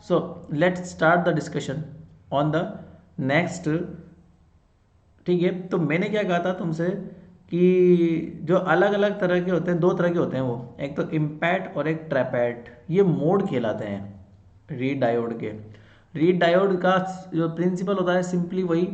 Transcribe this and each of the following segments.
So let's start the discussion on the next. ठीक है, तो मैंने क्या कहा था तुमसे कि जो अलग अलग तरह के होते हैं, दो तरह के होते हैं वो, एक तो इम्पैट और एक ट्रैपैट, ये मोड कहलाते हैं रीड डायोड के। रीड डायोड का जो प्रिंसिपल होता है सिंपली वही,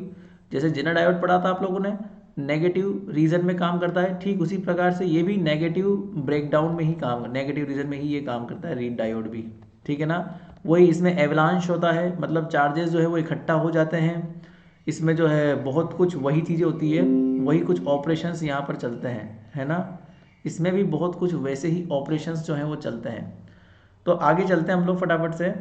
जैसे जेनर डायोड पढ़ा था आप लोगों ने, नेगेटिव रीजन में काम करता है, ठीक उसी प्रकार से ये भी नेगेटिव ब्रेकडाउन में ही काम, नेगेटिव रीजन में ही ये काम करता है रीड डायोड भी। ठीक है ना, वही इसमें एवलांश होता है, मतलब चार्जेस जो है वो इकट्ठा हो जाते हैं, इसमें जो है बहुत कुछ वही चीज़ें होती है, वही कुछ ऑपरेशंस यहाँ पर चलते हैं, है ना। इसमें भी बहुत कुछ वैसे ही ऑपरेशंस जो हैं वो चलते हैं। तो आगे चलते हैं हम लोग फटाफट से।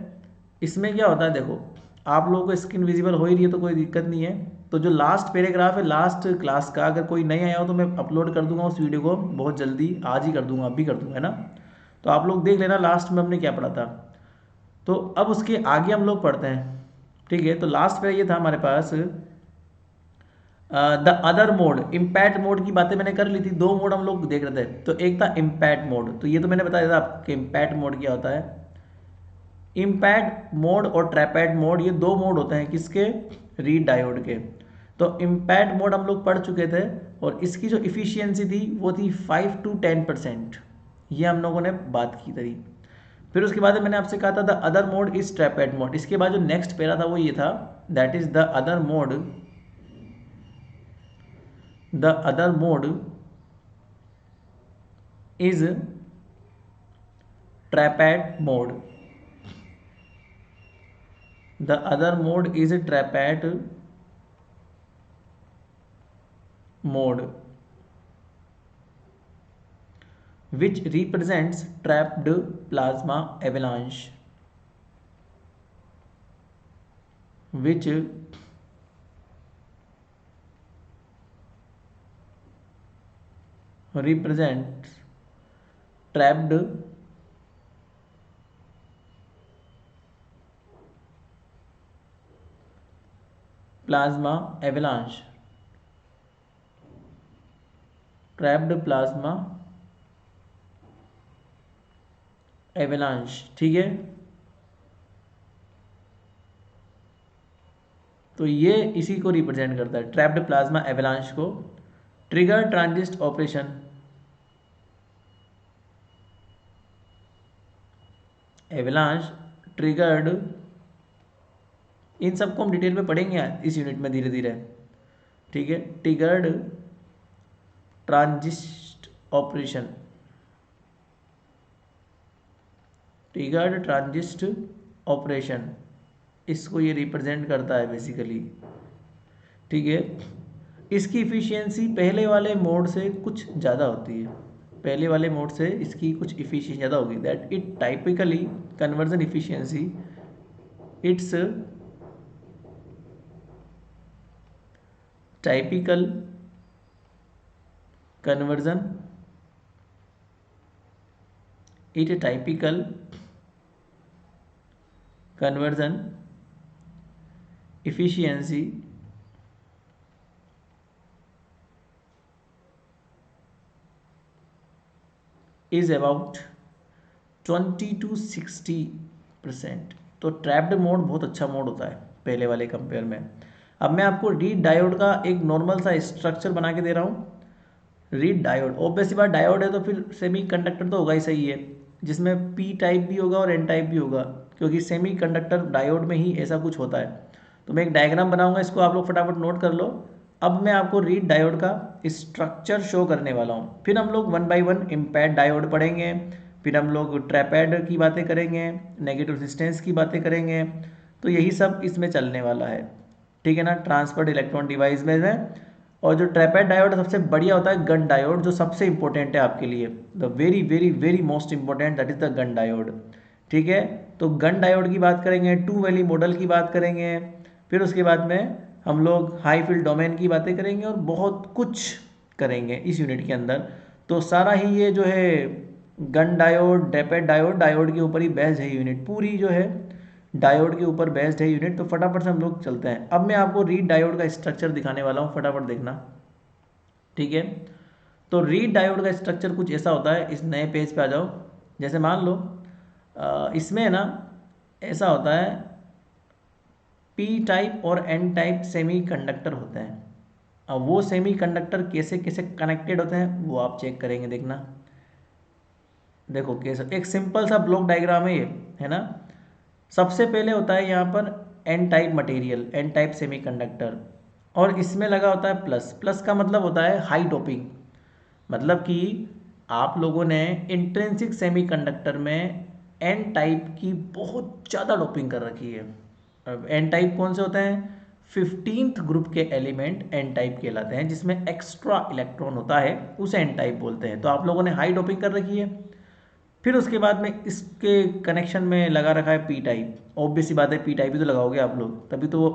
इसमें क्या होता है देखो, आप लोगों को स्क्रीन विजिबल हो ही रही है तो कोई दिक्कत नहीं है। तो जो लास्ट पैराग्राफ है लास्ट क्लास का, अगर कोई नहीं आया हो तो मैं अपलोड कर दूंगा उस वीडियो को बहुत जल्दी, आज ही कर दूंगा, अभी कर दूंगा, है ना। तो आप लोग देख लेना लास्ट में हमने क्या पढ़ा था। तो अब उसके आगे हम लोग पढ़ते हैं। ठीक है, तो लास्ट पे ये था हमारे पास the other mode, impact mode की बातें मैंने कर ली थी, दो मोड हम लोग देख रहे थे। तो एक था इम्पैक्ट मोड, तो ये तो मैंने बताया था आपके इम्पैक्ट मोड क्या होता है। इम्पैक्ट मोड और ट्रैपैड मोड, ये दो मोड होते हैं किसके, रीड डायोड के। तो इम्पैक्ट मोड हम लोग पढ़ चुके थे और इसकी जो इफिशियंसी थी वो थी 5 to 10%, ये हम लोगों ने बात की थी। फिर उसके बाद मैंने आपसे कहा था the other mode is TRAPATT mode, इसके बाद जो नेक्स्ट पैरा था वो ये था, that is the other mode, the other mode is trapad mode, the other mode is trapad mode which represents trapped plasma avalanche, which represents trapped plasma avalanche, trapped plasma avalanche। ठीक है, तो ये इसी को रिप्रेजेंट करता है, trapped plasma avalanche को। Trigger ट्रांजिस्ट operation, avalanche triggered, इन सबको हम डिटेल में पढ़ेंगे इस यूनिट में धीरे धीरे। ठीक है, ट्रिगर्ड ट्रांजिस्ट ऑपरेशन, ट्रिगर्ड ट्रांजिस्ट ऑपरेशन, इसको ये रिप्रेजेंट करता है बेसिकली। ठीक है, इसकी इफिशियंसी पहले वाले मोड से कुछ ज़्यादा होती है, पहले वाले मोड से इसकी कुछ इफिशियंसी ज़्यादा होगी, that it typically conversion efficiency, it's typical conversion, it typical conversion efficiency is about 20 to 60%। तो ट्रैप्ड मोड बहुत अच्छा मोड होता है पहले वाले कंपेयर में। अब मैं आपको रीड डायोड का एक नॉर्मल सा स्ट्रक्चर बना के दे रहा हूँ। रीड डायोड, ऑब्वियसली बात डायोड है तो फिर सेमी कंडक्टर तो होगा ही, सही है, जिसमें पी टाइप भी होगा और एन टाइप भी होगा, क्योंकि सेमी कंडक्टर डायोड में ही ऐसा कुछ होता है। तो मैं एक डायग्राम बनाऊंगा, इसको आप लोग फटाफट नोट कर लो। अब मैं आपको रीड डायोड का स्ट्रक्चर शो करने वाला हूँ, फिर हम लोग one by one impact diode पढ़ेंगे, फिर हम लोग ट्रैपेड की बातें करेंगे, नेगेटिव रेजिस्टेंस की बातें करेंगे। तो यही सब इसमें चलने वाला है। ठीक है ना, ट्रांसफर्ड इलेक्ट्रॉन डिवाइस में। और जो ट्रैपेड डायोड सबसे बढ़िया होता है गन डायोड, जो सबसे इंपॉर्टेंट है आपके लिए, the very very very most important, that is the Gunn diode. ठीक है, तो गन डायोड की बात करेंगे, टू वैली मॉडल की बात करेंगे, फिर उसके बाद में हम लोग हाई फील्ड डोमेन की बातें करेंगे और बहुत कुछ करेंगे इस यूनिट के अंदर। तो सारा ही ये जो है गन डायोड, ट्रैपेड डायोड, डायोड के ऊपर ही बेस्ड है यूनिट, पूरी जो है डायोड के ऊपर बेस्ड है यूनिट। तो फटाफट से हम लोग चलते हैं। अब मैं आपको रीड डायोड का स्ट्रक्चर दिखाने वाला हूँ, फटाफट देखना। ठीक है, तो रीड डायोड का स्ट्रक्चर कुछ ऐसा होता है, इस नए पेज पे आ जाओ। जैसे मान लो इसमें है ना ऐसा होता है, पी टाइप और एन टाइप सेमी कंडक्टर होते हैं। अब वो सेमी कंडक्टर कैसे कैसे कनेक्टेड होते हैं वो आप चेक करेंगे, देखना। देखो कैसे, एक सिंपल सा ब्लॉक डायग्राम है ये, है ना। सबसे पहले होता है यहाँ पर N type material, N type semiconductor, और इसमें लगा होता है प्लस। प्लस का मतलब होता है हाई डोपिंग, मतलब कि आप लोगों ने इंट्रिंसिक सेमीकंडक्टर में एन टाइप की बहुत ज़्यादा डोपिंग कर रखी है। अब एन टाइप कौन से होते हैं? 15th ग्रुप के एलिमेंट एन टाइप कहलाते हैं, जिसमें एक्स्ट्रा इलेक्ट्रॉन होता है, उसे एन टाइप बोलते हैं। तो आप लोगों ने हाई डोपिंग कर रखी है। फिर उसके बाद में इसके कनेक्शन में लगा रखा है पी टाइप। ऑब्वियस सी बात है, पी टाइप ही तो लगाओगे आप लोग, तभी तो वो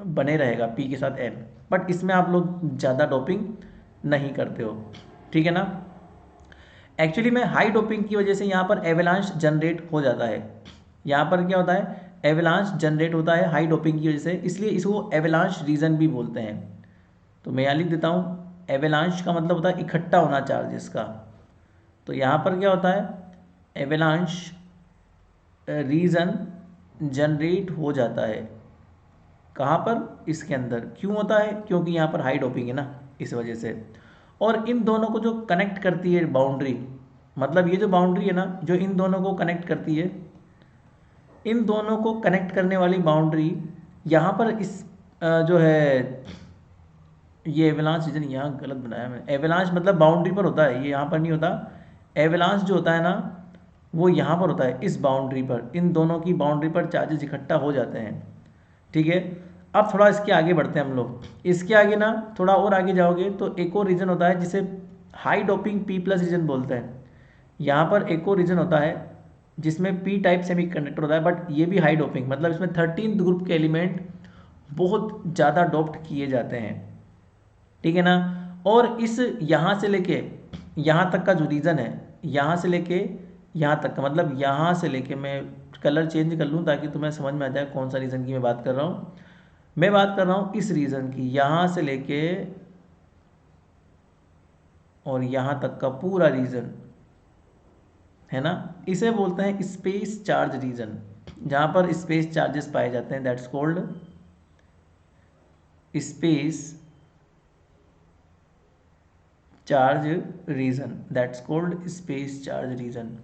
बने रहेगा पी के साथ एन। बट इसमें आप लोग ज़्यादा डोपिंग नहीं करते हो, ठीक है ना। एक्चुअली में हाई डोपिंग की वजह से यहाँ पर एवलांच जनरेट हो जाता है। यहाँ पर क्या होता है, एवलांच जनरेट होता है हाई डोपिंग की वजह से, इसलिए इसको एवलांच रीजन भी बोलते हैं। तो मैं यहाँ लिख देता हूँ, एवलांच का मतलब होता है इकट्ठा होना चार्जेस का। तो यहाँ पर क्या होता है, एवलांच रीजन जनरेट हो जाता है। कहाँ पर? इसके अंदर। क्यों होता है? क्योंकि यहाँ पर हाई डोपिंग है ना, इस वजह से। और इन दोनों को जो कनेक्ट करती है बाउंड्री, मतलब ये जो बाउंड्री है ना, जो इन दोनों को कनेक्ट करती है, इन दोनों को कनेक्ट करने वाली बाउंड्री यहाँ पर इस जो है, ये एवलांच रीजन यहाँ गलत बनाया मैंने। एवलांच मतलब बाउंड्री पर होता है, ये यहाँ पर नहीं होता। एवलांच जो होता है ना, वो यहाँ पर होता है, इस बाउंड्री पर। इन दोनों की बाउंड्री पर चार्जेस इकट्ठा हो जाते हैं, ठीक है। अब थोड़ा इसके आगे बढ़ते हैं हम लोग। इसके आगे ना, थोड़ा और आगे जाओगे तो एक और रीजन होता है जिसे high doping P plus region बोलते हैं। यहाँ पर एक और रीजन होता है जिसमें पी टाइप सेमीकंडक्टर होता है, बट ये भी हाई डोपिंग, मतलब इसमें 13th ग्रुप के एलिमेंट बहुत ज़्यादा डोप्ट किए जाते हैं, ठीक है ना। और इस यहाँ से लेके यहाँ तक का जो रीज़न है, यहाँ से लेके यहाँ तक का, मतलब यहाँ से लेके, मैं कलर चेंज कर लूँ ताकि तुम्हें समझ में आ जाए कौन सा रीज़न की मैं बात कर रहा हूँ। मैं बात कर रहा हूँ इस रीज़न की, यहाँ से लेके और यहाँ तक का पूरा रीज़न, है ना। इसे बोलते हैं स्पेस चार्ज रीजन। जहाँ पर स्पेस चार्जेस पाए जाते हैं, that's called space charge region, that's called space charge region.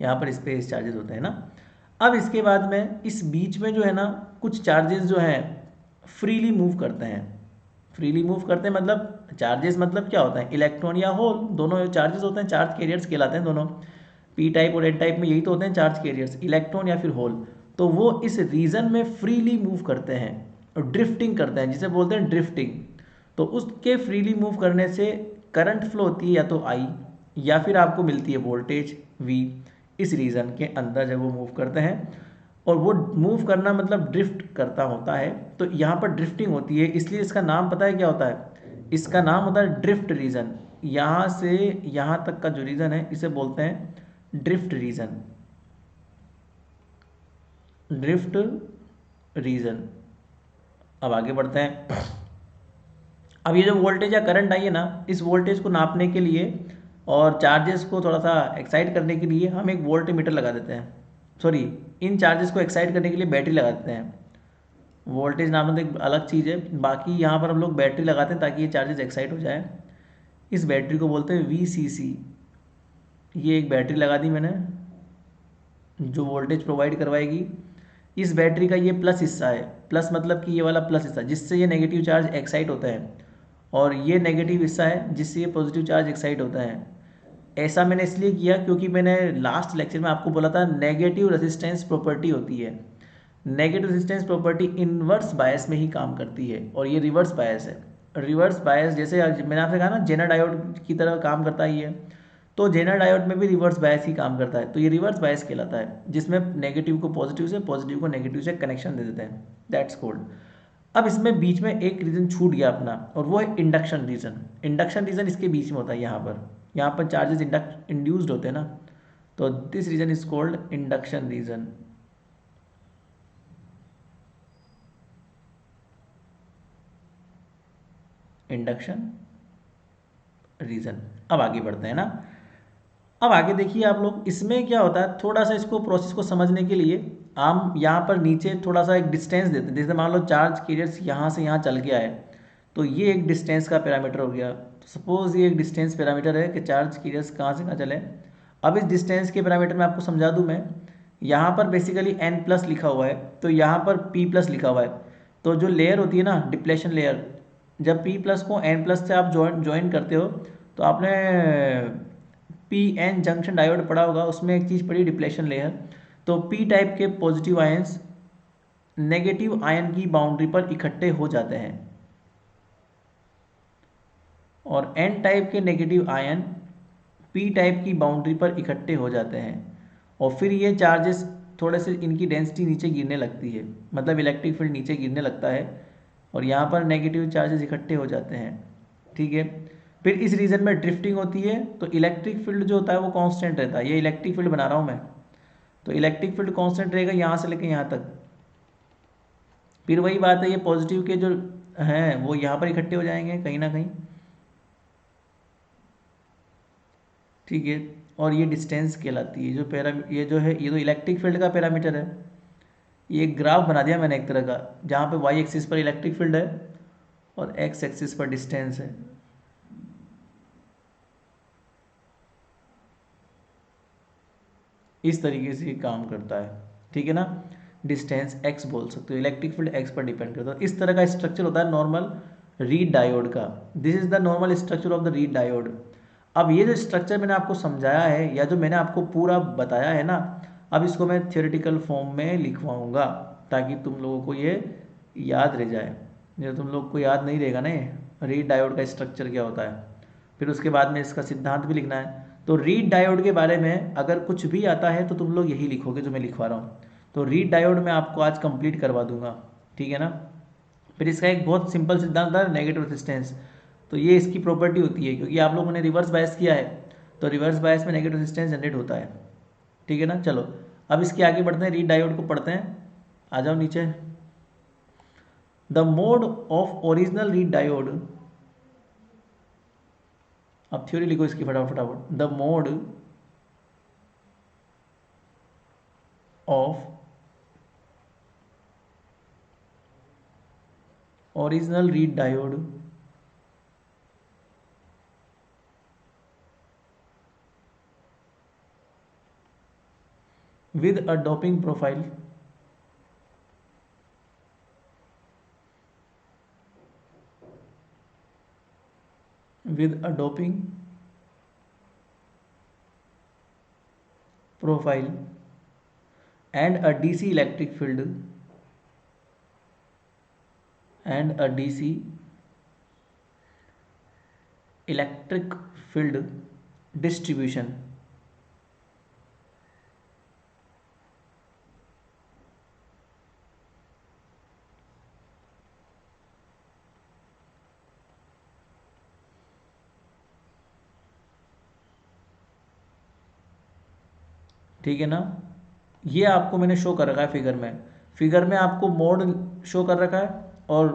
यहाँ पर स्पेस चार्जेस होते हैं ना। अब इसके बाद में इस बीच में जो है ना, कुछ चार्जेस जो हैं फ्रीली मूव करते हैं। फ्रीली मूव करते हैं मतलब, चार्जेस मतलब क्या होता है, इलेक्ट्रॉन या होल, दोनों चार्जेस होते हैं, चार्ज कैरियर्स कहलाते हैं दोनों। पी टाइप और एन टाइप में यही तो होते हैं चार्ज कैरियर्स, इलेक्ट्रॉन या फिर होल। तो वो इस रीजन में फ्रीली मूव करते हैं और ड्रिफ्टिंग करते हैं, जिसे बोलते हैं ड्रिफ्टिंग। तो उसके फ्रीली मूव करने से करंट फ्लो होती है, या तो आई, या फिर आपको मिलती है वोल्टेज वी, इस रीजन के अंदर जब वो मूव करते हैं। और वो मूव करना मतलब ड्रिफ्ट करता होता है, तो यहाँ पर ड्रिफ्टिंग होती है, इसलिए इसका नाम पता है क्या होता है? इसका नाम होता है ड्रिफ्ट रीजन। यहाँ से यहाँ तक का जो रीजन है, इसे बोलते हैं ड्रिफ्ट रीजन, ड्रिफ्ट रीजन। अब आगे बढ़ते हैं। अब ये जो वोल्टेज या करंट आई है ना, इस वोल्टेज को नापने के लिए और चार्जेस को थोड़ा सा एक्साइट करने के लिए हम एक वोल्ट मीटर लगा देते हैं। सॉरी, इन चार्जेस को एक्साइट करने के लिए बैटरी लगा देते हैं। वोल्टेज नापना तो एक अलग चीज़ है, बाकी यहाँ पर हम लोग बैटरी लगाते हैं ताकि ये चार्जेस एक्साइट हो जाए। इस बैटरी को बोलते हैं VCC। ये एक बैटरी लगा दी मैंने जो वोल्टेज प्रोवाइड करवाएगी। इस बैटरी का ये प्लस हिस्सा है, प्लस मतलब कि ये वाला प्लस हिस्सा जिससे ये नेगेटिव चार्ज एक्साइट होता है, और ये नेगेटिव हिस्सा है जिससे ये पॉजिटिव चार्ज एक्साइट होता है। ऐसा मैंने इसलिए किया क्योंकि मैंने लास्ट लेक्चर में आपको बोला था नेगेटिव रेजिस्टेंस प्रॉपर्टी होती है। नेगेटिव रेजिस्टेंस प्रॉपर्टी इनवर्स बायस में ही काम करती है, और ये रिवर्स बायस है। रिवर्स बायस जैसे मैंने आपसे कहा ना, जेनर डायोड की तरह काम करता है ये, तो जेनर डायोड में भी रिवर्स बायस ही काम करता है। तो ये रिवर्स बायस कहलाता है, जिसमें नेगेटिव को पॉजिटिव से, पॉजिटिव को नेगेटिव से कनेक्शन दे देते हैं, दैट्स कॉल्ड। अब इसमें बीच में एक रीजन छूट गया अपना, और वो है इंडक्शन रीजन। इंडक्शन रीजन इसके बीच में होता है, यहाँ पर चार्जेस इंड्यूस्ड होते हैं ना, तो this region is called induction region. Induction region. अब आगे बढ़ते हैं ना। अब आगे देखिए आप लोग, इसमें क्या होता है, थोड़ा सा इसको प्रोसेस को समझने के लिए हम यहाँ पर नीचे थोड़ा सा एक डिस्टेंस देते हैं। जैसे मान लो चार्ज कैरियर्स यहाँ से यहाँ चल के आए, तो ये एक डिस्टेंस का पैरामीटर हो गया। तो सपोज ये एक डिस्टेंस पैरामीटर है कि चार्ज कैरियर्स कहाँ से कहाँ चले। अब इस डिस्टेंस के पैरामीटर में आपको समझा दूँ मैं, यहाँ पर बेसिकली n प्लस लिखा हुआ है, तो यहाँ पर p प्लस लिखा हुआ है। तो जो लेयर होती है ना डिप्लेशन लेयर, जब p प्लस को n प्लस से आप ज्वाइन करते हो, तो आपने पी एन जंक्शन डायोड पढ़ा होगा, उसमें एक चीज़ पढ़ी डिप्लेशन लेयर। तो p टाइप के पॉजिटिव आयंस नेगेटिव आयन की बाउंड्री पर इकट्ठे हो जाते हैं, और n टाइप के नेगेटिव आयन p टाइप की बाउंड्री पर इकट्ठे हो जाते हैं, और फिर ये चार्जेस थोड़े से इनकी डेंसिटी नीचे गिरने लगती है, मतलब इलेक्ट्रिक फील्ड नीचे गिरने लगता है, और यहाँ पर नेगेटिव चार्जेस इकट्ठे हो जाते हैं। ठीक है, फिर इस रीजन में ड्रिफ्टिंग होती है, तो इलेक्ट्रिक फील्ड जो होता है वो कांस्टेंट रहता है। ये इलेक्ट्रिक फील्ड बना रहा हूँ मैं, तो इलेक्ट्रिक फील्ड कांस्टेंट रहेगा यहाँ से लेकर यहाँ तक। फिर वही बात है, ये पॉजिटिव के जो हैं वो यहाँ पर इकट्ठे हो जाएंगे कहीं ना कहीं। ठीक है, और ये डिस्टेंस कहलाती है। ये जो है, ये तो इलेक्ट्रिक फील्ड का पैरामीटर है। ये एक ग्राफ बना दिया मैंने एक तरह का, जहाँ पे वाई एक्सिस पर इलेक्ट्रिक फील्ड है और एक्स एक्सिस पर डिस्टेंस है। इस तरीके से ये काम करता है। ठीक है ना, डिस्टेंस x बोल सकते हो, इलेक्ट्रिक फील्ड x पर डिपेंड करता है। इस तरह का स्ट्रक्चर होता है नॉर्मल रीड डायोड का। This is the normal structure of the read diode. अब ये जो स्ट्रक्चर मैंने आपको समझाया है, या जो मैंने आपको पूरा बताया है ना, अब इसको मैं थियोरेटिकल फॉर्म में लिखवाऊंगा, ताकि तुम लोगों को ये याद रह जाए। जो तुम लोग को याद नहीं रहेगा ना ये रीड डायोड का स्ट्रक्चर क्या होता है, फिर उसके बाद में इसका सिद्धांत भी लिखना है। तो रीड डायोड के बारे में अगर कुछ भी आता है तो तुम लोग यही लिखोगे जो मैं लिखवा रहा हूँ। तो रीड डायोड मैं आपको आज कंप्लीट करवा दूंगा। ठीक है ना, फिर इसका एक बहुत सिंपल सिद्धांत था, नेगेटिव रेजिस्टेंस। तो ये इसकी प्रॉपर्टी होती है, क्योंकि आप लोगों ने रिवर्स बायस किया है, तो रिवर्स बायस में नेगेटिव रेजिस्टेंस जनरेट होता है। ठीक है ना, चलो अब इसके आगे बढ़ते हैं, रीड डायोड को पढ़ते हैं। आ जाओ नीचे। The mode of original read diode, अब थ्योरी लिखो इसकी फटाफट। The mode of original read diode with a doping profile and a DC electric field distribution. ठीक है ना, ये आपको मैंने शो कर रखा है फिगर में आपको मोड शो कर रखा है, और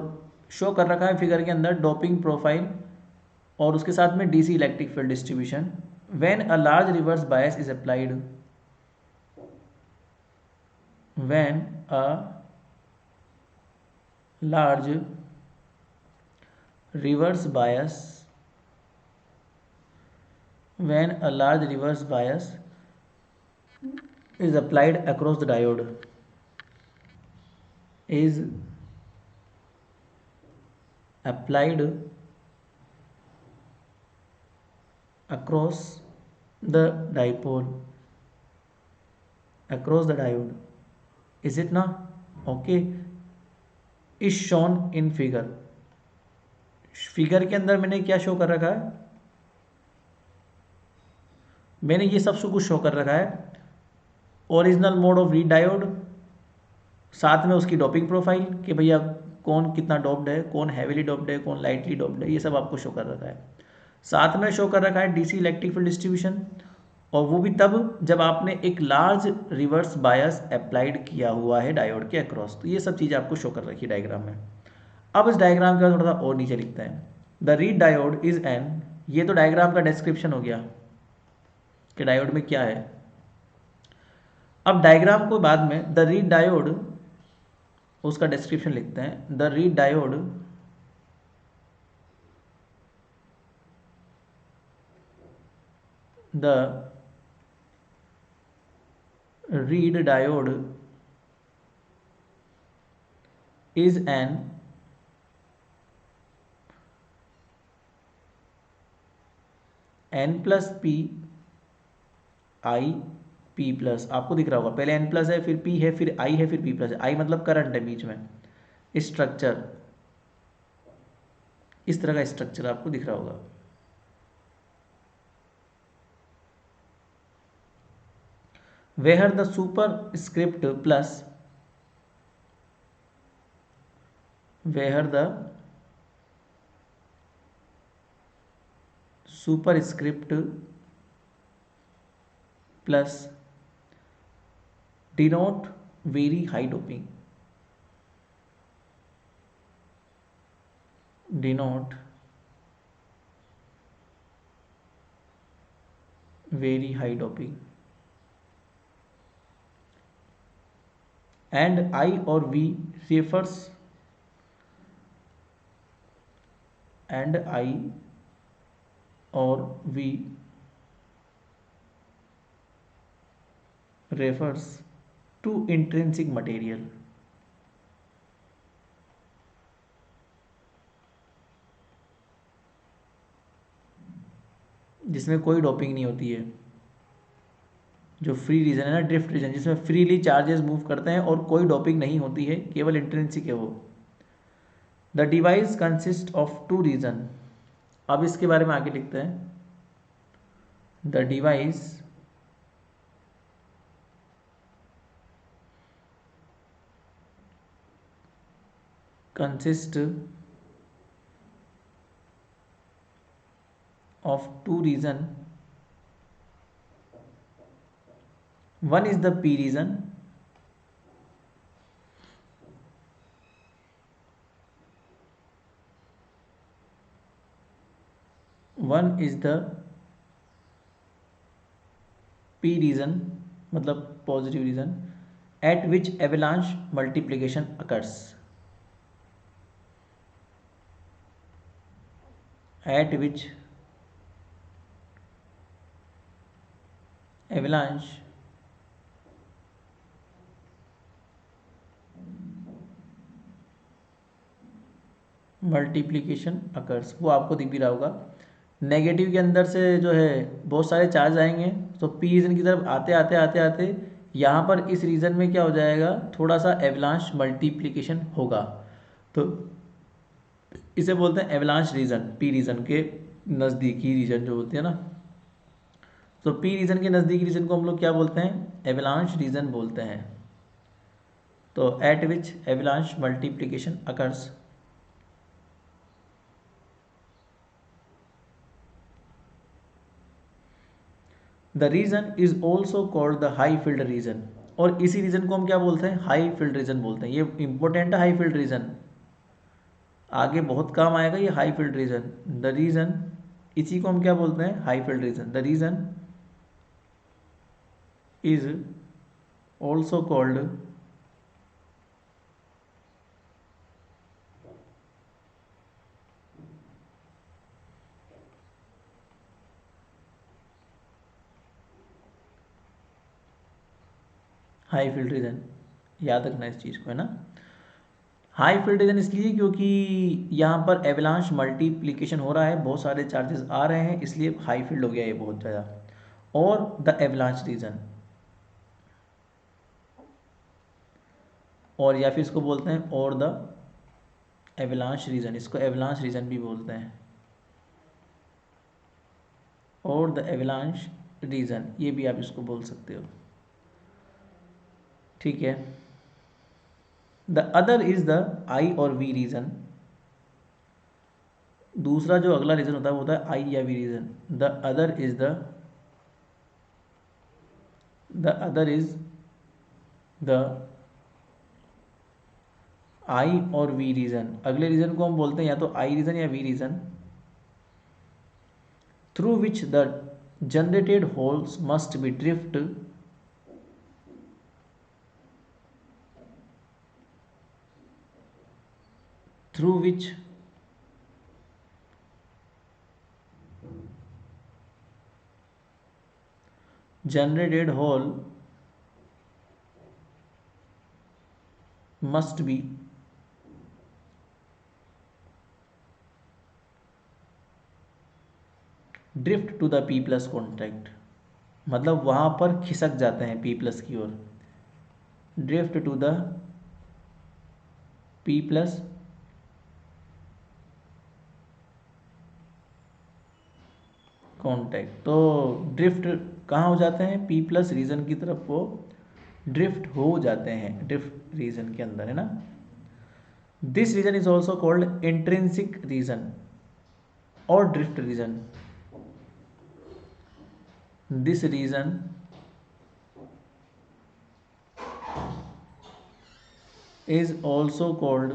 शो कर रखा है फिगर के अंदर डोपिंग प्रोफाइल, और उसके साथ में DC electric field distribution. When a large reverse bias is applied, when a large reverse bias is applied across the diode, is applied across the dipole, across the diode, is it ना? okay, is shown in figure. Figure के अंदर मैंने क्या show कर रखा है, मैंने ये सब कुछ शो कर रखा है। Original mode of read diode, साथ में उसकी डोपिंग प्रोफाइल कि भैया कौन कितना डोप्ड है, कौन हैवीली डोप्ड है, कौन लाइटली डोप्ड है, ये सब आपको शो कर रखा है। साथ में शो कर रखा है डीसी इलेक्ट्रिक फील्ड डिस्ट्रीब्यूशन, और वो भी तब जब आपने एक लार्ज रिवर्स बायस अप्लाइड किया हुआ है डायोड के अक्रॉस। तो ये सब चीज़ें आपको शो कर रखी है डायग्राम में। अब इस डायग्राम का थोड़ा सा और नीचे लिखते हैं। The read diode is an, ये तो डायग्राम का डिस्क्रिप्शन हो गया कि डायोड में क्या है। अब डायग्राम को बाद में द रीड डायोड, उसका डिस्क्रिप्शन लिखते हैं। The read diode the read diode is an n plus P I P plus, आपको दिख रहा होगा पहले n प्लस है, फिर p है, फिर i है, फिर p प्लस है। i मतलब करंट है बीच में। स्ट्रक्चर इस तरह का स्ट्रक्चर आपको दिख रहा होगा। Where the superscript plus, where the superscript plus denote very high doping, denote very high doping, and I or V refers, and I or V refers to intrinsic material, जिसमें कोई doping नहीं होती है, जो free reason है ना, drift reason, जिसमें freely charges move करते हैं और कोई डोपिंग नहीं होती है, केवल इंट्रिंसिक है वो। The device consist of two region, अब इसके बारे में आगे लिखते हैं। The device consist of two region, one is the p region, one is the p region मतलब positive region, at which avalanche multiplication occurs, at which avalanche multiplication occurs, वो आपको दिख भी रहा होगा। नेगेटिव के अंदर से जो है बहुत सारे चार्ज आएंगे, तो पी रीजन की तरफ आते आते आते आते यहाँ पर इस रीजन में क्या हो जाएगा, थोड़ा सा एवलांश मल्टीप्लीकेशन होगा, तो इसे बोलते हैं एवलांश रीजन। पी रीजन के नज़दीकी रीजन जो होते हैं ना, तो पी रीजन के नज़दीकी रीजन को हम लोग क्या बोलते हैं, एवलांश रीजन बोलते हैं। तो at which avalanche multiplication occurs, the region is also called the high field region, और इसी रीजन को हम क्या बोलते हैं, हाई फील्ड रीजन बोलते हैं। ये इंपॉर्टेंट है, हाई फील्ड रीजन आगे बहुत काम आएगा, ये high field region. The region, इसी को हम क्या बोलते हैं, high field region. The region is also called high field region, याद रखना इस चीज़ को, है ना। हाई फील्ड रीजन इसलिए क्योंकि यहाँ पर एवलांश मल्टीप्लिकेशन हो रहा है, बहुत सारे चार्जेस आ रहे हैं, इसलिए हाई फील्ड हो गया ये बहुत ज़्यादा। और द एवलांश रीजन, और या फिर इसको बोलते हैं और द एवलांश रीजन, इसको एवलांश रीजन भी बोलते हैं, और द एवलांश रीजन, ये भी आप इसको बोल सकते हो, ठीक है। The other is the I और वी रीजन, दूसरा जो अगला रीजन होता है वो होता है आई या V region. The other is the I और वी रीजन, अगले रीजन को हम बोलते हैं या तो आई रीजन या V reason, through which the generated holes must be drift through which generated whole must be drift to the P plus contact, मतलब वहाँ पर खिसक जाते हैं पी प्लस की ओर। Drift to the P plus contact, तो ड्रिफ्ट कहाँ हो जाते हैं? पी प्लस रीजन की तरफ वो ड्रिफ्ट हो जाते हैं, ड्रिफ्ट रीजन के अंदर, है ना। This region is also called intrinsic region और drift region. This region is also called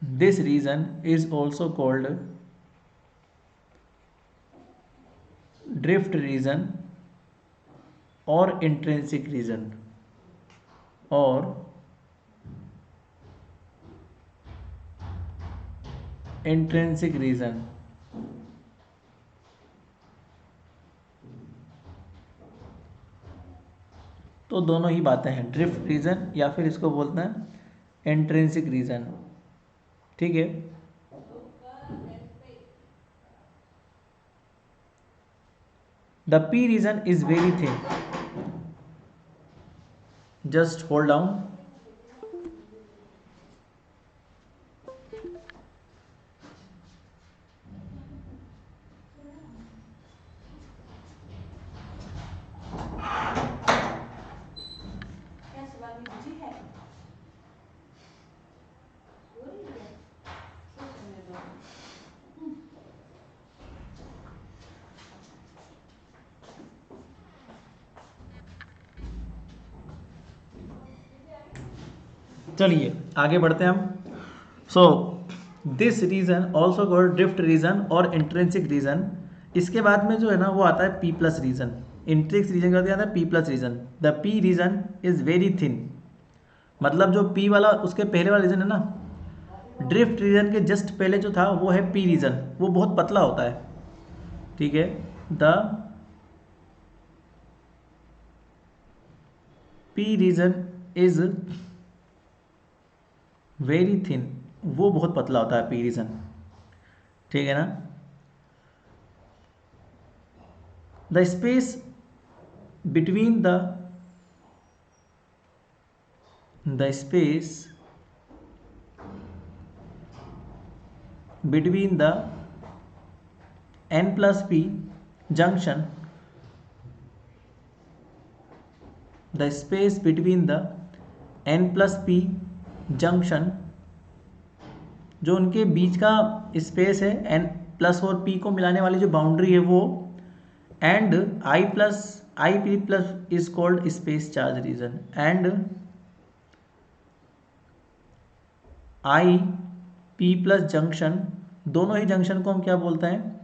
this region is also called drift region or intrinsic region or intrinsic region। तो दोनों ही बातें हैं, ड्रिफ्ट रीजन या फिर इसको बोलते हैं इंट्रिंसिक रीजन, ठीक है। The P region is very thin, just hold down. चलिए आगे बढ़ते हैं हम। So this region also called drift region और इंट्रिंसिक रीजन। इसके बाद में जो है ना वो आता है P plus region. Intrinsic region का आता है P plus region. The P region is very thin, मतलब जो पी वाला उसके पहले वाला रीजन है ना, ड्रिफ्ट रीजन के जस्ट पहले जो था वो है पी रीजन, वो बहुत पतला होता है, ठीक है। The P region is very thin, वो बहुत पतला होता है पी रीजन, ठीक है ना। The space between the space between the n plus p junction, the space between the n plus p junction, जो उनके बीच का स्पेस है n प्लस और p को मिलाने वाली जो बाउंड्री है वो, and i plus i p plus is called space charge region, and i p plus junction, दोनों ही जंक्शन को हम क्या बोलते हैं?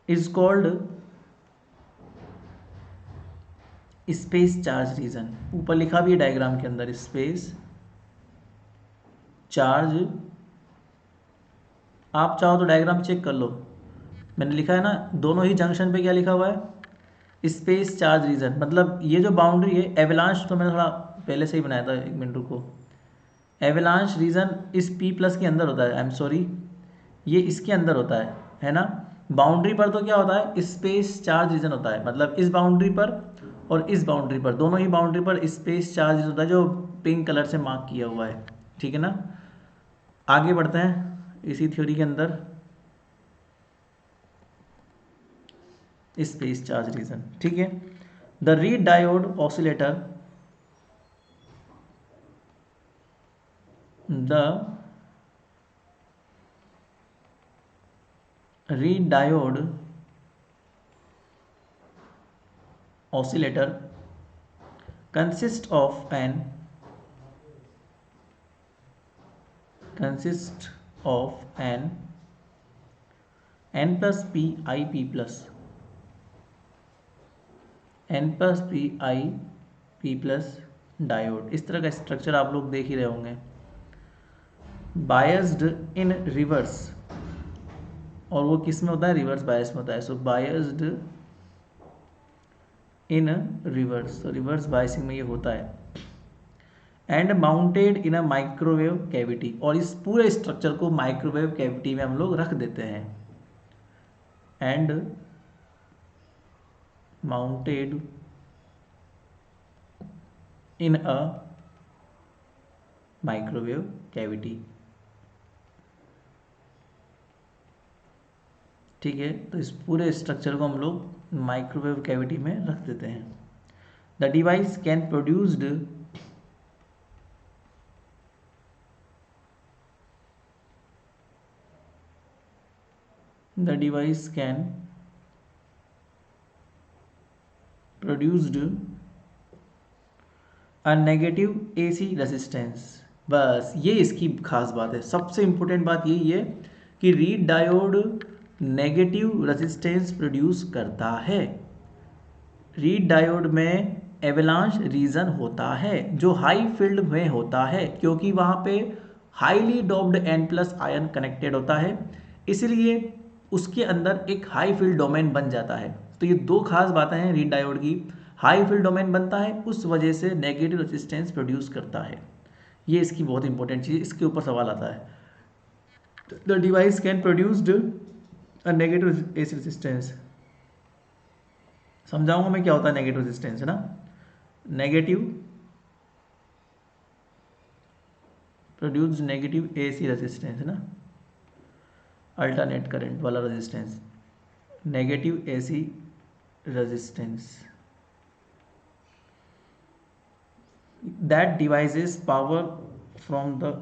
Is called space charge region. ऊपर लिखा भी है डायग्राम के अंदर, स्पेस चार्ज। आप चाहो तो डायग्राम चेक कर लो, मैंने लिखा है ना दोनों ही जंक्शन पे क्या लिखा हुआ है? Space charge region. मतलब ये जो बाउंड्री है, एवलांश तो मैंने थोड़ा पहले से ही बनाया था, एक मिनट रुको। एवलांश रीजन इस पी प्लस के अंदर होता है, आई एम सॉरी, ये इसके अंदर होता है ना। बाउंड्री पर तो क्या होता है? स्पेस चार्ज रीजन होता है, मतलब इस बाउंड्री पर और इस बाउंड्री पर, दोनों ही बाउंड्री पर स्पेस चार्ज रीजन होता है, जो पिंक कलर से मार्क किया हुआ है, ठीक है ना। आगे बढ़ते हैं इसी थ्योरी के अंदर, स्पेस चार्ज रीजन, ठीक है। The read diode oscillator, the read diode oscillator consists of an n plus p I p plus n plus p I p plus diode. इस तरह का स्ट्रक्चर आप लोग देख ही रहे होंगे। बायस्ड इन रिवर्स, और वो किस में होता है, रिवर्स बायस में होता है। सो बायस्ड इन रिवर्स, तो रिवर्स बायसिंग में ये होता है। And mounted in a microwave cavity, और इस पूरे स्ट्रक्चर को माइक्रोवेव कैविटी में हम लोग रख देते हैं। And mounted in a microwave cavity. ठीक है, तो इस पूरे स्ट्रक्चर को हम लोग माइक्रोवेव कैविटी में रख देते हैं। The device can produced the device can produced a negative AC resistance। बस ये इसकी खास बात है, सबसे इंपॉर्टेंट बात यही है कि read diode negative resistance produce करता है। रीड डायोड में एवलांच रीजन होता है जो हाई फील्ड में होता है, क्योंकि वहाँ पे highly doped N+ ion connected होता है, इसलिए उसके अंदर एक हाई फील्ड डोमेन बन जाता है। तो ये दो खास बातें हैं रीड डायोड की, हाई फील्ड डोमेन बनता है, उस वजह से नेगेटिव रेजिस्टेंस प्रोड्यूस करता है। ये इसकी बहुत इंपॉर्टेंट चीज़, इसके ऊपर सवाल आता है। The device can produced a negative AC resistance. समझाऊंगा मैं क्या होता है नेगेटिव रेजिस्टेंस, है ना। Negative produce negative AC resistance, है ना, अल्टरनेट करंट वाला resistance, negative AC resistance. That devices power from the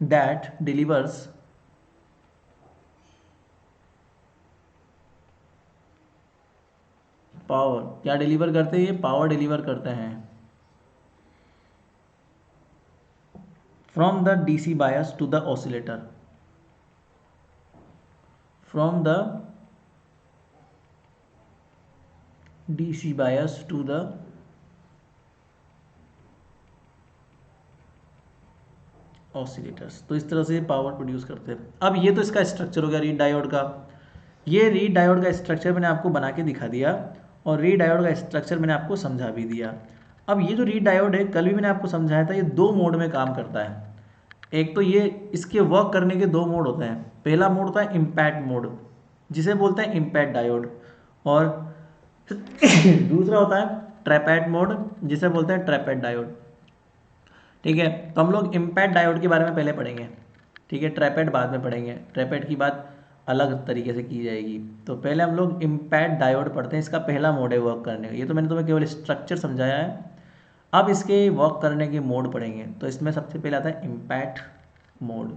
that delivers power, क्या डिलीवर करते हैं, ये पावर डिलीवर करते हैं from the DC bias to the oscillator, from the DC bias to the oscillators. तो इस तरह से पावर प्रोड्यूस करते हैं। अब ये तो इसका स्ट्रक्चर हो गया रीड डायोड का। ये रीड डायोड का स्ट्रक्चर मैंने आपको बना के दिखा दिया, और रीड डायोड का स्ट्रक्चर मैंने आपको समझा भी दिया। अब ये जो रीड डायोड है, कल भी मैंने आपको समझाया था, ये दो मोड में काम करता है। एक तो ये इसके वर्क करने के दो मोड होते हैं। पहला मोड होता है इम्पैक्ट मोड, जिसे बोलते हैं इम्पैक्ट डायोड, और दूसरा होता है ट्रैपेड मोड, जिसे बोलते हैं ट्रैपेड डायोड। ठीक है, तो हम लोग इम्पैक्ट डायोड के बारे में पहले पढ़ेंगे। ठीक है, ट्रैपेड बाद में पढ़ेंगे, ट्रैपेड की बात अलग तरीके से की जाएगी। तो पहले हम लोग इम्पैक्ट डायोड पढ़ते हैं, इसका पहला मोड है वर्क करने का। ये तो मैंने तुम्हें केवल स्ट्रक्चर समझाया है, अब इसके वर्क करने के मोड पढ़ेंगे। तो इसमें सबसे पहले आता है impact mode.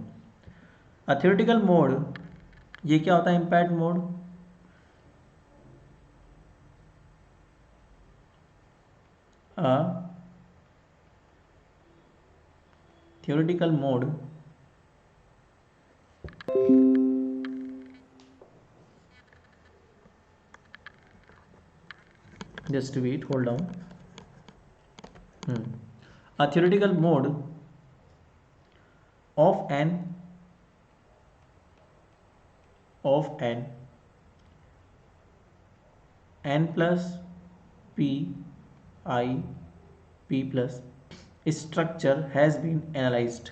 A theoretical mode, ये क्या होता है impact mode, theoretical mode just wait, hold on. A theoretical mode of an n plus p I p plus structure has been analyzed.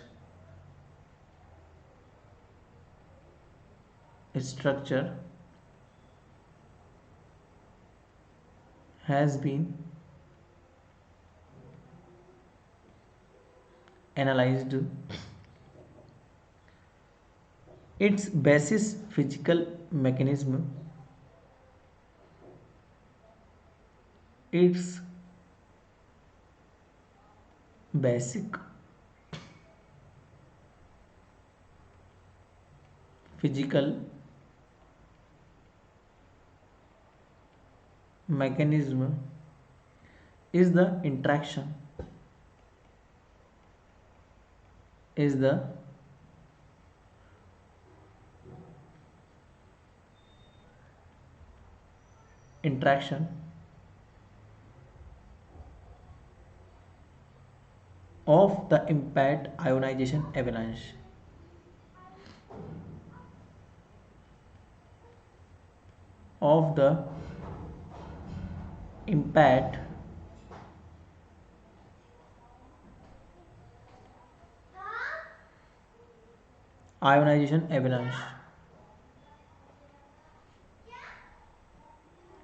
Structure has been analyzed. Its basis physical mechanism, its basic physical mechanism is the interaction, is the interaction of the impact ionization avalanche. Of the impact ionization avalanche.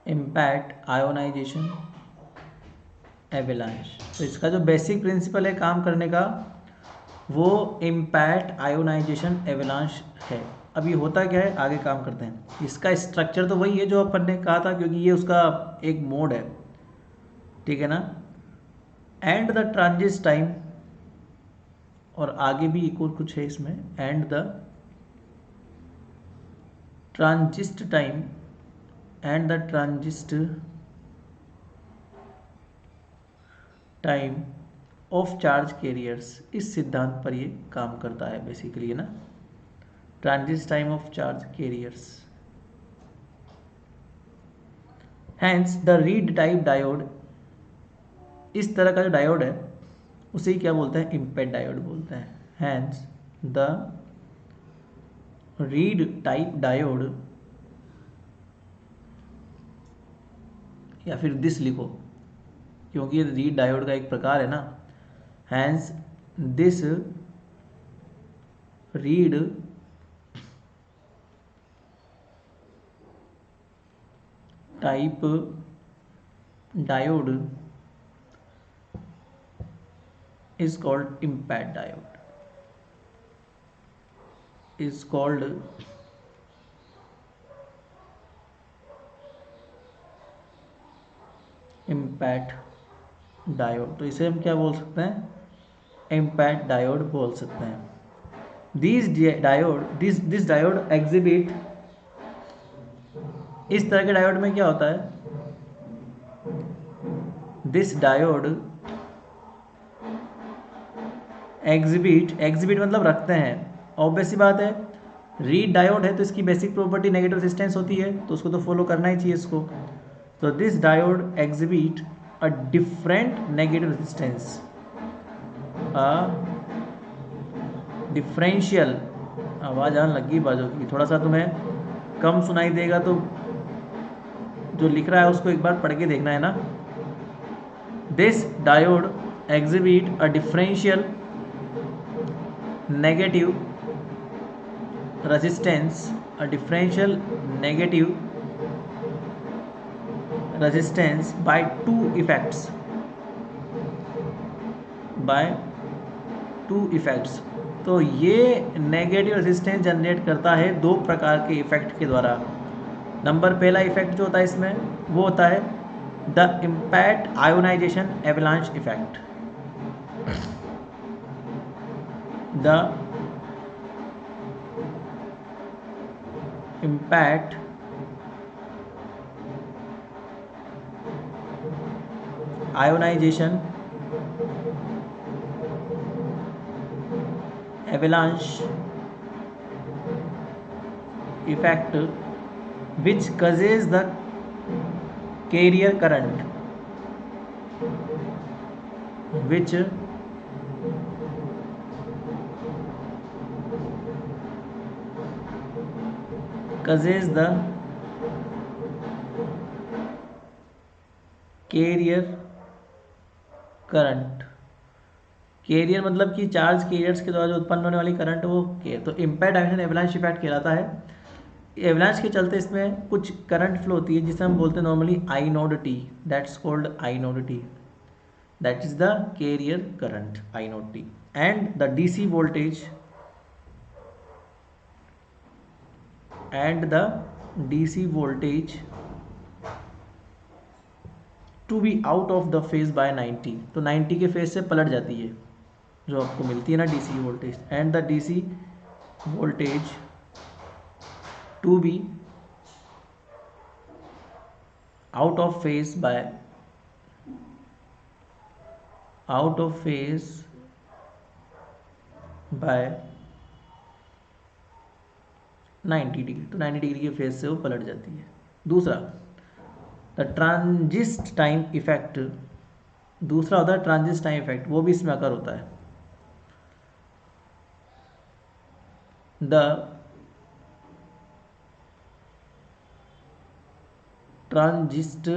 Impact ionization avalanche. तो इसका जो basic principle है काम करने का वो impact ionization avalanche है। अब ये होता क्या है आगे काम करते हैं। इसका स्ट्रक्चर तो वही है जो अपन ने कहा था, क्योंकि ये उसका एक मोड है, ठीक है ना। एंड द ट्रांजिट टाइम, और आगे भी एक और कुछ है इसमें, and the transit time and the transit time of charge carriers. इस सिद्धांत पर ये काम करता है बेसिकली, है ना, transit time of charge carriers. Hence the Read type diode, इस तरह का जो डायोड है उसे क्या बोलते हैं, इम्पेड डायोड बोलते हैं। Hence the Read type diode, या फिर दिस लिखो क्योंकि ये रीड डायोड का एक प्रकार है ना। Hence this Read type diode is called impact diode, is called impact diode। तो इसे हम क्या बोल सकते हैं, impact diode बोल सकते हैं। दिस डायोड एग्जिबिट, इस तरह के डायोड में क्या होता है, दिस डायोड एग्जिबिट मतलब रखते हैं। ऑब्वियस सी बात है, रीड डायोड है तो इसकी बेसिक प्रॉपर्टी नेगेटिव रेजिस्टेंस होती है, तो उसको तो फॉलो करना ही चाहिए इसको। तो this diode exhibit a different negative resistance, a differential, आवाज़ आने लगी बाजू की, थोड़ा सा तुम्हें कम सुनाई देगा तो जो लिख रहा है उसको एक बार पढ़ के देखना है ना। This diode exhibit a differential negative resistance, a differential negative resistance by two effects, by two effects। तो ये नेगेटिव रेजिस्टेंस जनरेट करता है दो प्रकार के इफेक्ट के द्वारा। नंबर पहला इफेक्ट जो होता है इसमें वो होता है the impact ionization avalanche effect. The impact ionization avalanche effect which causes the carrier current, which causes the carrier current. Carrier मतलब कि चार्ज कैरियर्स के द्वारा जो उत्पन्न होने वाली करंट वो तो इम्पैक्ट आयोनाइजेशन एवलांच इफेक्ट कहलाता है। एवलांच के चलते इसमें कुछ करंट फ्लो होती है जिसे हम बोलते हैं normally I node T, that's called I node T, that is the career current I node T. And the DC voltage, and the DC voltage to be out of the phase by 90, तो 90 के phase से पलट जाती है जो आपको मिलती है ना DC voltage. And the DC voltage to be out of phase by 90 degree, तो 90 डिग्री के फेज से वो पलट जाती है। दूसरा द ट्रांजिट टाइम इफेक्ट दूसरा होता है ट्रांजिट टाइम इफेक्ट, वो भी इसमें अकर होता है। The transit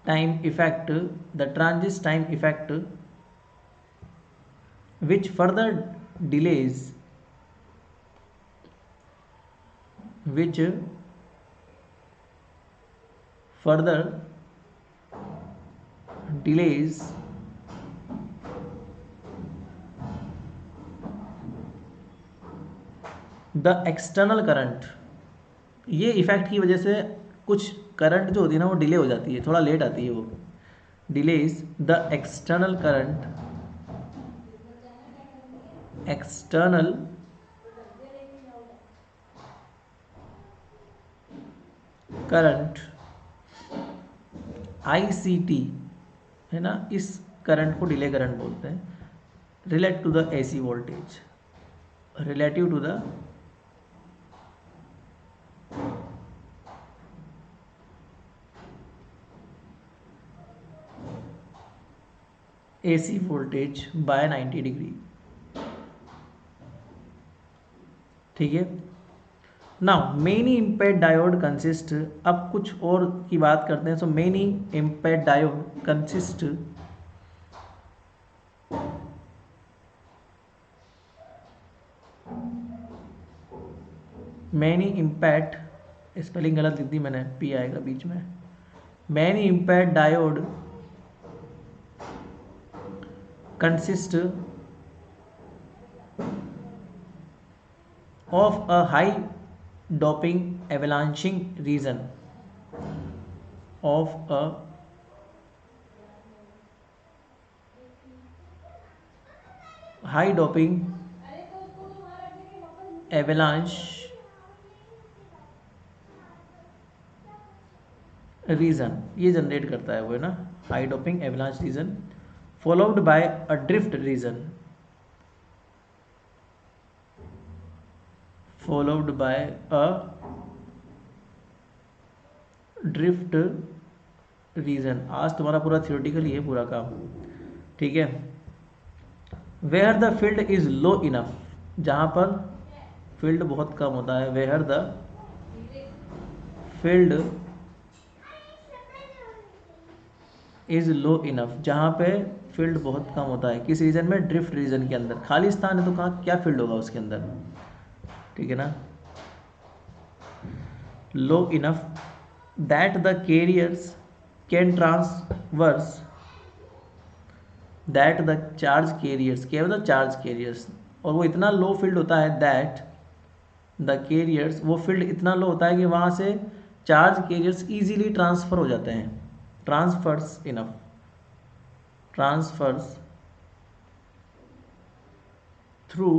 time effect, the transit time effect, which further delays, which further delays the external current, ये इफेक्ट की वजह से कुछ करंट जो होती है ना वो डिले हो जाती है, थोड़ा लेट आती है वो, delays the external current, external current ICT है ना, इस करंट को डिले करंट बोलते हैं, relate to the AC voltage, relative to the AC voltage by 90 degree. ठीक है। Now many IMPATT diode consist, अब कुछ और की बात करते हैं। So many IMPATT diode consist many impact, spelling गलत लिख दी मैंने, पी आएगा बीच में, many impact diode consist of a high doping avalanching region, of a high doping avalanche region, ये जनरेट करता है वो, है ना, high doping avalanche region, followed by a drift region, followed by a drift region. आज तुम्हारा पूरा theoretical ही है पूरा काम, ठीक है। Where the field is low enough, जहाँ पर फील्ड बहुत कम होता है, where the field is low enough, जहाँ पे फील्ड बहुत कम होता है, किस रीजन में, ड्रिफ्ट रीजन के अंदर। खाली स्थान है तो कहाँ क्या फील्ड होगा उसके अंदर, ठीक है ना। Low enough that the carriers can transverse, that the charge carriers, क्या होता है चार्ज कैरियर्स, और वो इतना लो फील्ड होता है, दैट द कैरियर्स, वो फील्ड इतना लो होता है कि वहाँ से चार्ज कैरियर्स इजीली ट्रांसफ़र हो जाते हैं, transfers enough, transfers through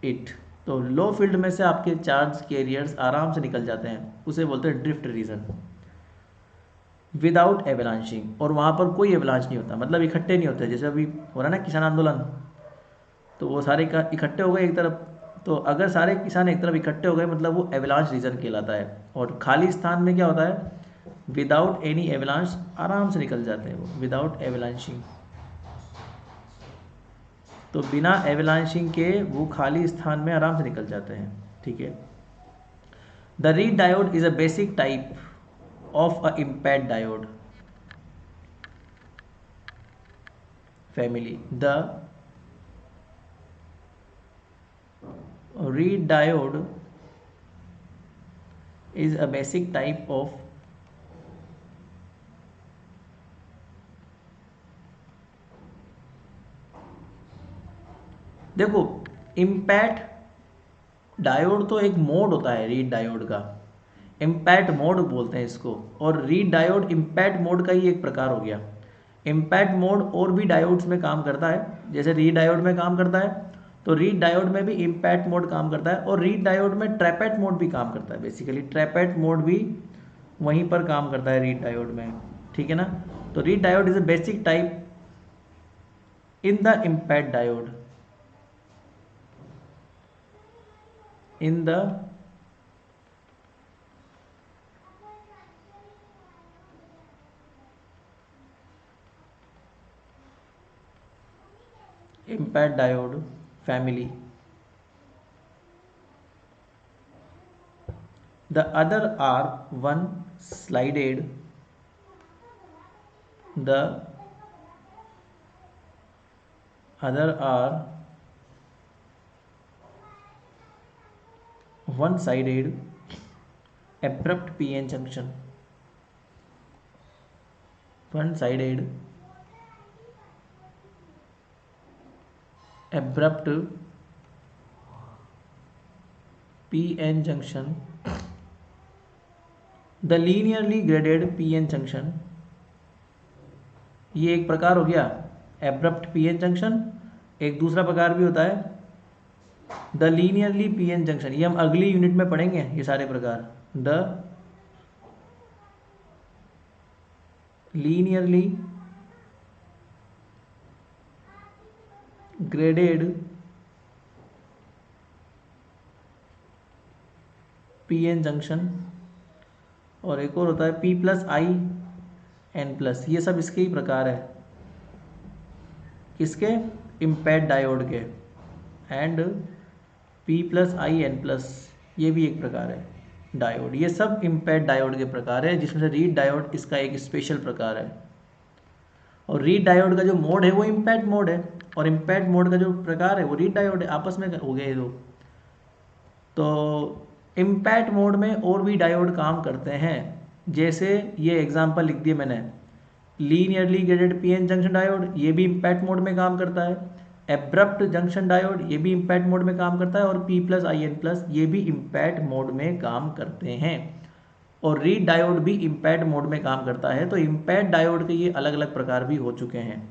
it. तो लो फील्ड में से आपके चार्ज कैरियर्स आराम से निकल जाते हैं, उसे बोलते हैं ड्रिफ्ट रीजन। विदाउट एवलांशिंग, और वहाँ पर कोई एवलांच नहीं होता, मतलब इकट्ठे नहीं होते, जैसे अभी हो रहा है ना किसान आंदोलन, तो वो सारे का इकट्ठे हो गए एक तरफ, तो अगर सारे किसान एक तरफ इकट्ठे हो गए मतलब वो एवलांच रीजन कहलाता है। और खाली स्थान में क्या होता है, विदाउट एनी एवलांच, आराम से निकल जाते हैं वो, विदाउट एवलांशिंग, तो बिना एवलांशिंग के वो खाली स्थान में आराम से निकल जाते हैं, ठीक है। The read diode is a basic type of a impact diode family. The reed diode is a basic type of देखो इम्पैक्ट डायोड तो एक मोड होता है रीड डायोड का, इम्पैक्ट मोड बोलते हैं इसको, और रीड डायोड इम्पैक्ट मोड का ही एक प्रकार हो गया। इम्पैक्ट मोड और भी डायोड्स में काम करता है, जैसे रीड डायोड में काम करता है, तो रीड डायोड में भी इम्पैक्ट मोड काम करता है, और रीड डायोड में ट्रैपेट मोड भी काम करता है, बेसिकली ट्रैपेट मोड भी वहीं पर काम करता है रीड डायोड में, ठीक है ना। तो read diode is a basic type in the impact diode, in the impact diode family. The other are one slided, the other are one sided abrupt p-n junction, one sided abrupt p-n junction, the linearly graded p-n junction, ये एक प्रकार हो गया abrupt PN junction. एक दूसरा प्रकार भी होता है द लीनियरली पीएन जंक्शन, ये हम अगली यूनिट में पढ़ेंगे ये सारे प्रकार। The linearly graded PN junction, और एक और होता है P plus I N plus, ये सब इसके ही प्रकार है, किसके, इम्पैक्ट डायोड के। And P plus I N plus, ये भी एक प्रकार है डायोड। ये सब इम्पैक्ट डायोड के प्रकार है, जिसमें से रीड डायोड इसका एक स्पेशल प्रकार है। और रीड डायोड का जो मोड है वो इम्पैक्ट मोड है, और इम्पैक्ट मोड का जो प्रकार है वो रीड डायोड है, आपस में हो गए ये दो। तो इम्पैक्ट मोड में और भी डायोड काम करते हैं, जैसे ये एग्जांपल लिख दिया मैंने, linearly graded PN junction diode, ये भी इम्पैक्ट मोड में काम करता है। एब्रप्ट जंक्शन डायोड, ये भी इम्पैक्ट मोड में काम करता है। और P plus I N plus, ये भी इम्पैक्ट मोड में काम करते हैं। और रीड डायोड भी इम्पैक्ट मोड में काम करता है। तो इम्पैक्ट डायोड के ये अलग अलग प्रकार भी हो चुके हैं।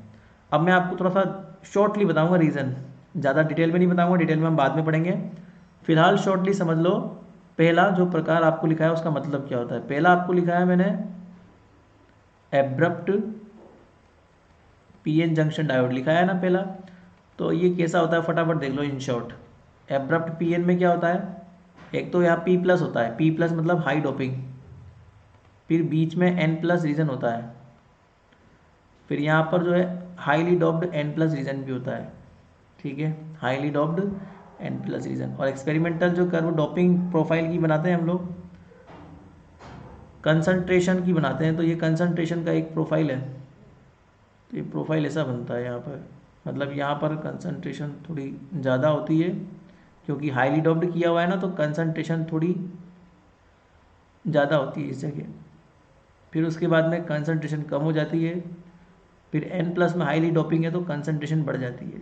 अब मैं आपको थोड़ा सा शॉर्टली बताऊंगा रीज़न, ज़्यादा डिटेल में नहीं बताऊंगा, डिटेल में हम बाद में पढ़ेंगे। फिलहाल शॉर्टली समझ लो, पहला जो प्रकार आपको लिखा है उसका मतलब क्या होता है। पहला आपको लिखा है मैंने एब्रप्ट पीएन जंक्शन डायोड लिखा है ना पहला। तो ये कैसा होता है फटाफट देख लो इन शॉर्ट। एब्रप्ट पीएन में क्या होता है, एक तो यहाँ पी प्लस होता है, पी प्लस मतलब हाई डोपिंग, फिर बीच में एन प्लस रीजन होता है, फिर यहाँ पर जो है highly doped N plus region भी होता है। ठीक है, highly doped N plus region. और एक्सपेरिमेंटल जो कर्व डॉपिंग प्रोफाइल की बनाते हैं हम लोग, कंसंट्रेशन की बनाते हैं, तो ये कंसंट्रेशन का एक प्रोफाइल है। तो ये प्रोफाइल ऐसा बनता है यहाँ पर, मतलब यहाँ पर कंसंट्रेशन थोड़ी ज़्यादा होती है, क्योंकि हाईली डॉप्ड किया हुआ है ना, तो कंसंट्रेशन थोड़ी ज़्यादा होती है इस जगह। फिर उसके बाद में कंसंट्रेशन कम हो जाती है, फिर एन प्लस में हाईली डॉपिंग है तो कंसंट्रेशन बढ़ जाती है।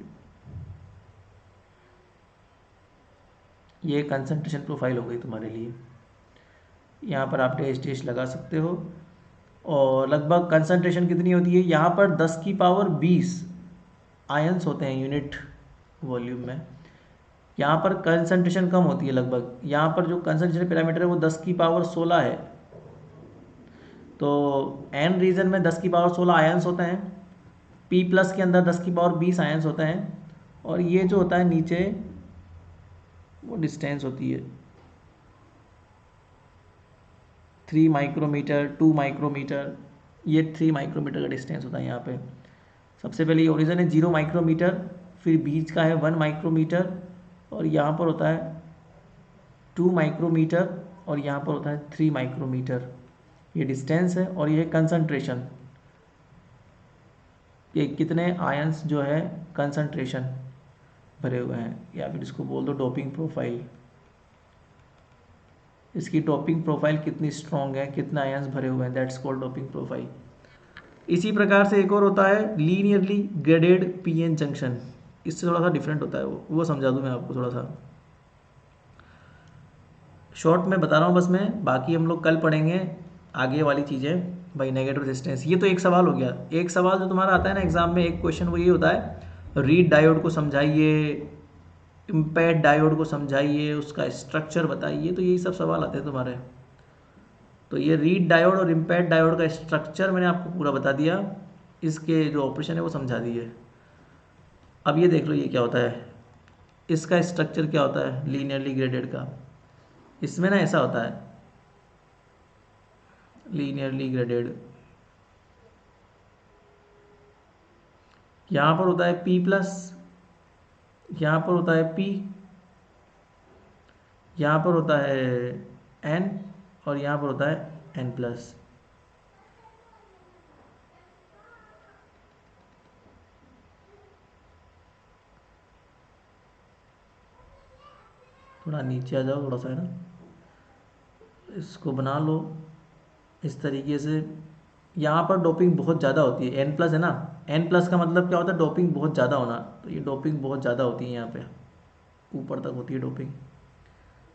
ये कंसंट्रेशन प्रोफाइल हो गई तुम्हारे लिए। यहाँ पर आप डैश डैश लगा सकते हो। और लगभग कंसंट्रेशन कितनी होती है, यहाँ पर 10 की पावर 20 आयंस होते हैं यूनिट वॉल्यूम में। यहाँ पर कंसंट्रेशन कम होती है लगभग, यहाँ पर जो कंसंट्रेशन पैरामीटर है वो 10 की पावर 16 है। तो एन रीजन में 10 की पावर 16 आयंस होते हैं, पी प्लस के अंदर 10 की पावर 20 आयंस होते हैं, और ये जो होता है नीचे वो डिस्टेंस होती है 3 माइक्रोमीटर 2 माइक्रोमीटर, ये 3 माइक्रोमीटर का डिस्टेंस होता है यहाँ पे। सबसे पहले ये ओरिजिन है 0 माइक्रोमीटर, फिर बीच का है 1 माइक्रोमीटर, और यहाँ पर होता है 2 माइक्रोमीटर, और यहाँ पर होता है 3 माइक्रोमीटर। ये डिस्टेंस है, और ये कंसंट्रेशन, ये कितने आयंस जो है कंसंट्रेशन भरे हुए हैं, या फिर इसको बोल दो डोपिंग प्रोफाइल। इसकी डोपिंग प्रोफाइल कितनी स्ट्रॉन्ग है, कितने आयंस भरे हुए हैं, दैट्स कॉल्ड डोपिंग प्रोफाइल। इसी प्रकार से एक और होता है लीनियरली ग्रेडेड पीएन जंक्शन, इससे थोड़ा सा डिफरेंट होता है, वो समझा दूं मैं आपको थोड़ा सा शॉर्ट में बता रहा हूँ बस मैं, बाकी हम लोग कल पढ़ेंगे आगे वाली चीज़ें। भाई नेगेटिव रेजिस्टेंस, ये तो एक सवाल हो गया। एक सवाल जो तुम्हारा आता है ना एग्जाम में, एक क्वेश्चन वो ये होता है रीड डायोड को समझाइए, इम्पैक्ट डायोड को समझाइए, उसका स्ट्रक्चर बताइए, तो यही सब सवाल आते हैं तुम्हारे। तो ये रीड डायोड और इम्पैक्ट डायोड का स्ट्रक्चर मैंने आपको पूरा बता दिया, इसके जो ऑपरेशन है वो समझा दिए। अब ये देख लो ये क्या होता है, इसका स्ट्रक्चर क्या होता है लीनियरली ग्रेडेड का। इसमें ना ऐसा होता है लीनियरली ग्रेडेड, यहाँ पर होता है पी प्लस यहाँ पर होता है P, यहाँ पर होता है N और यहाँ पर होता है N+। थोड़ा नीचे आ जाओ थोड़ा सा, है ना, इसको बना लो इस तरीके से। यहाँ पर डोपिंग बहुत ज़्यादा होती है, N+ है ना, N+ का मतलब क्या होता है, डोपिंग बहुत ज़्यादा होना। तो ये डोपिंग बहुत ज़्यादा होती है, यहाँ पे ऊपर तक होती है डोपिंग।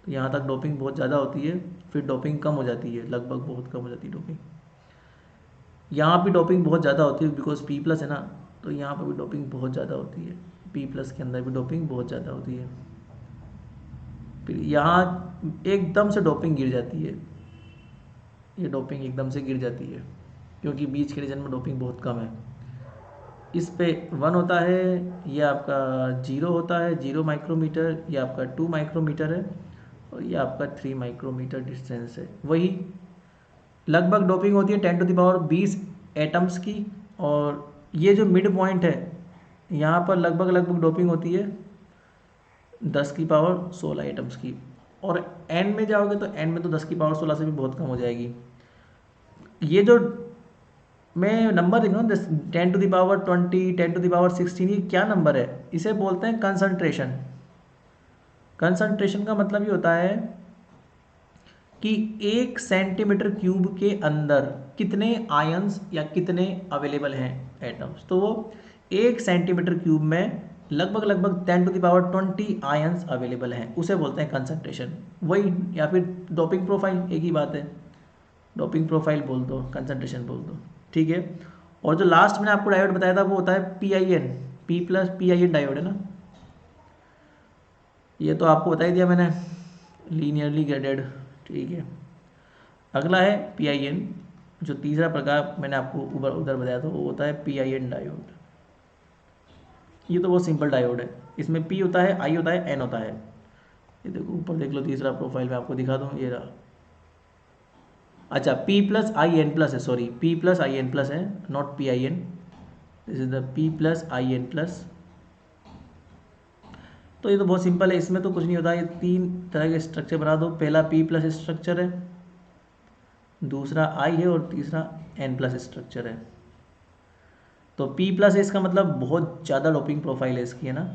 तो यहाँ तक डोपिंग बहुत ज़्यादा होती है, फिर डोपिंग कम हो जाती है, लगभग बहुत कम हो जाती है डोपिंग। यहाँ भी डोपिंग बहुत ज़्यादा होती है बिकॉज P+ है ना, तो यहाँ पर भी डोपिंग बहुत ज़्यादा होती है, P+ के अंदर भी डोपिंग बहुत ज़्यादा होती है। फिर यहाँ एकदम से डोपिंग गिर जाती है, ये डोपिंग एकदम से गिर जाती है क्योंकि बीच के रीजन में डोपिंग बहुत कम है। इस पे 1 होता है, ये आपका 0 होता है, 0 माइक्रोमीटर, ये आपका 2 माइक्रोमीटर है और ये आपका 3 माइक्रोमीटर डिस्टेंस है। वही लगभग डोपिंग होती है 10⁻20 एटम्स की। और ये जो मिड पॉइंट है यहाँ पर लगभग डोपिंग होती है 10⁻16 एटम्स की। और एन में जाओगे तो एन में तो 10⁻16 से भी बहुत कम हो जाएगी। ये जो मैं नंबर देख रहा हूँ 10⁻20, 10⁻16, ये क्या नंबर है, इसे बोलते हैं कंसंट्रेशन। कंसंट्रेशन का मतलब ये होता है कि 1 सेंटीमीटर क्यूब के अंदर कितने आयंस या कितने अवेलेबल हैं एटम्स। तो वो 1 सेंटीमीटर क्यूब में लगभग 10⁻20 आयंस अवेलेबल हैं, उसे बोलते हैं कंसंट्रेशन। वही, या फिर डोपिंग प्रोफाइल, एक ही बात है, डोपिंग प्रोफाइल बोल दो, कंसंट्रेशन बोल दो, ठीक है। और जो लास्ट मैंने आपको डायोड बताया था वो होता है PIN, P+PIN डायोड है ना, ये तो आपको बता ही दिया मैंने, लीनियरली ग्रेडेड, ठीक है। अगला है PIN, जो तीसरा प्रकार मैंने आपको उधर बताया था वो होता है PIN डायोड। ये तो बहुत सिंपल डायोड है, इसमें P होता है, I होता है, N होता है। ये देखो ऊपर देख लो, तीसरा प्रोफाइल मैं आपको दिखा दूँ, ये रहा। अच्छा, P+IN+ है, सॉरी, P+IN+ है, not PIN, this is the P+IN+। तो ये तो बहुत सिंपल है, इसमें तो कुछ नहीं होता, ये 3 तरह के स्ट्रक्चर बना दो। पहला P+ स्ट्रक्चर है, दूसरा I है और तीसरा N+ स्ट्रक्चर है। तो P+ है, इसका मतलब बहुत ज़्यादा डोपिंग प्रोफाइल है इसकी, है ना।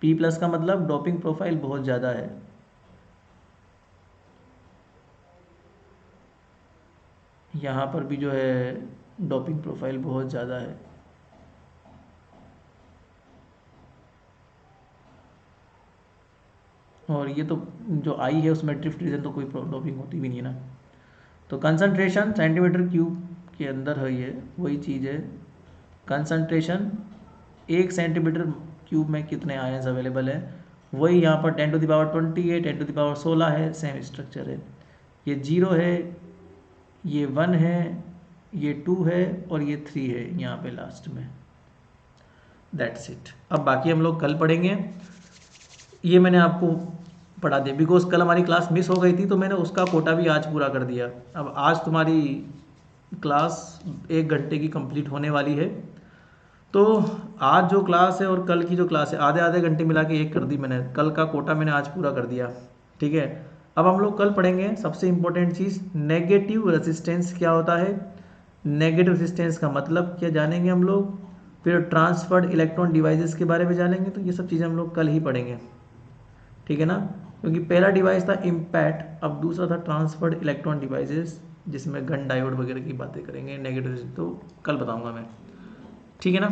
P+ का मतलब डोपिंग प्रोफाइल बहुत ज़्यादा है। यहाँ पर भी जो है डोपिंग प्रोफाइल बहुत ज़्यादा है। और ये तो जो I है उसमें ड्रिफ्ट रीजन तो कोई डोपिंग होती भी नहीं है ना। तो कंसंट्रेशन सेंटीमीटर क्यूब के अंदर है, ये वही चीज़ है। कंसंट्रेशन 1 सेंटीमीटर क्यूब में कितने आयंस अवेलेबल है, वही यहाँ पर 10⁻20 है, 10⁻16 है, सेम स्ट्रक्चर है। ये 0 है, ये 1 है, ये 2 है और ये 3 है यहाँ पे लास्ट में। That's it. अब बाकी हम लोग कल पढ़ेंगे। ये मैंने आपको पढ़ा दिया बिकॉज कल हमारी क्लास मिस हो गई थी, तो मैंने उसका कोटा भी आज पूरा कर दिया। अब आज तुम्हारी क्लास 1 घंटे की कंप्लीट होने वाली है। तो आज जो क्लास है और कल की जो क्लास है, आधे आधे घंटे मिला के एक कर दी मैंने। कल का कोटा मैंने आज पूरा कर दिया, ठीक है। अब हम लोग कल पढ़ेंगे सबसे इम्पोर्टेंट चीज़, नेगेटिव रेजिस्टेंस क्या होता है, नेगेटिव रेजिस्टेंस का मतलब क्या जानेंगे हम लोग। फिर ट्रांसफर्ड इलेक्ट्रॉन डिवाइसेस के बारे में जानेंगे। तो ये सब चीज़ें हम लोग कल ही पढ़ेंगे, ठीक है ना। क्योंकि पहला डिवाइस था इम्पैक्ट, अब दूसरा था ट्रांसफर्ड इलेक्ट्रॉन डिवाइसेस, जिसमें गन डायोड वगैरह की बातें करेंगे नेगेटिव। तो कल बताऊंगा मैं, ठीक है ना।